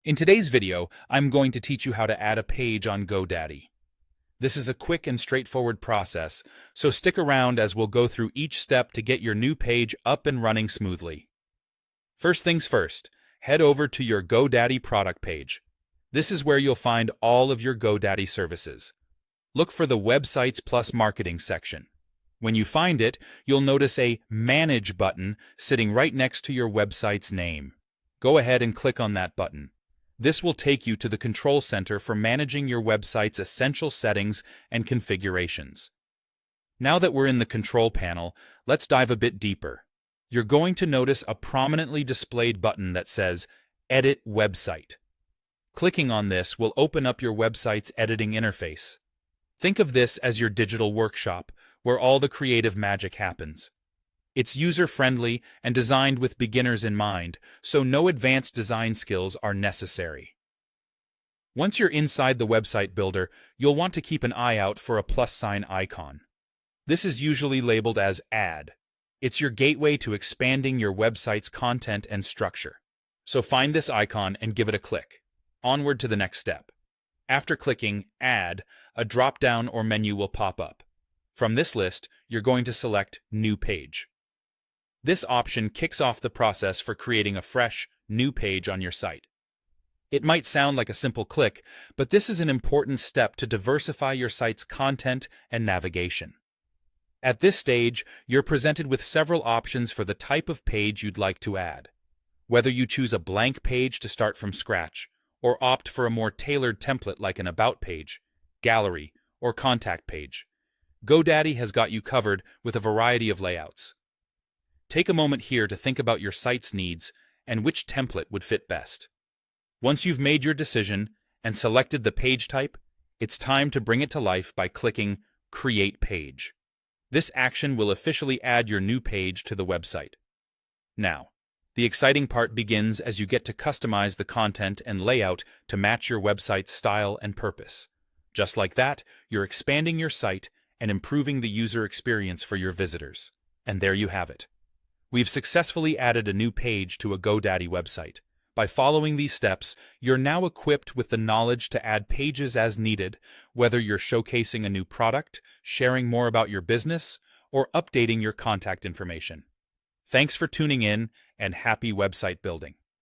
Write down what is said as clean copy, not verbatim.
In today's video, I'm going to teach you how to add a page on GoDaddy. This is a quick and straightforward process, so stick around as we'll go through each step to get your new page up and running smoothly. First things first, head over to your GoDaddy product page. This is where you'll find all of your GoDaddy services. Look for the Websites Plus Marketing section. When you find it, you'll notice a Manage button sitting right next to your website's name. Go ahead and click on that button. This will take you to the control center for managing your website's essential settings and configurations. Now that we're in the control panel, let's dive a bit deeper. You're going to notice a prominently displayed button that says Edit Website. Clicking on this will open up your website's editing interface. Think of this as your digital workshop, where all the creative magic happens. It's user-friendly and designed with beginners in mind, so no advanced design skills are necessary. Once you're inside the website builder, you'll want to keep an eye out for a plus sign icon. This is usually labeled as Add. It's your gateway to expanding your website's content and structure. So find this icon and give it a click. Onward to the next step. After clicking Add, a drop-down or menu will pop up. From this list, you're going to select New Page. This option kicks off the process for creating a fresh, new page on your site. It might sound like a simple click, but this is an important step to diversify your site's content and navigation. At this stage, you're presented with several options for the type of page you'd like to add. Whether you choose a blank page to start from scratch, or opt for a more tailored template like an About page, gallery, or contact page, GoDaddy has got you covered with a variety of layouts. Take a moment here to think about your site's needs and which template would fit best. Once you've made your decision and selected the page type, it's time to bring it to life by clicking Create Page. This action will officially add your new page to the website. Now, the exciting part begins as you get to customize the content and layout to match your website's style and purpose. Just like that, you're expanding your site and improving the user experience for your visitors. And there you have it. We've successfully added a new page to a GoDaddy website. By following these steps, you're now equipped with the knowledge to add pages as needed, whether you're showcasing a new product, sharing more about your business, or updating your contact information. Thanks for tuning in, and happy website building.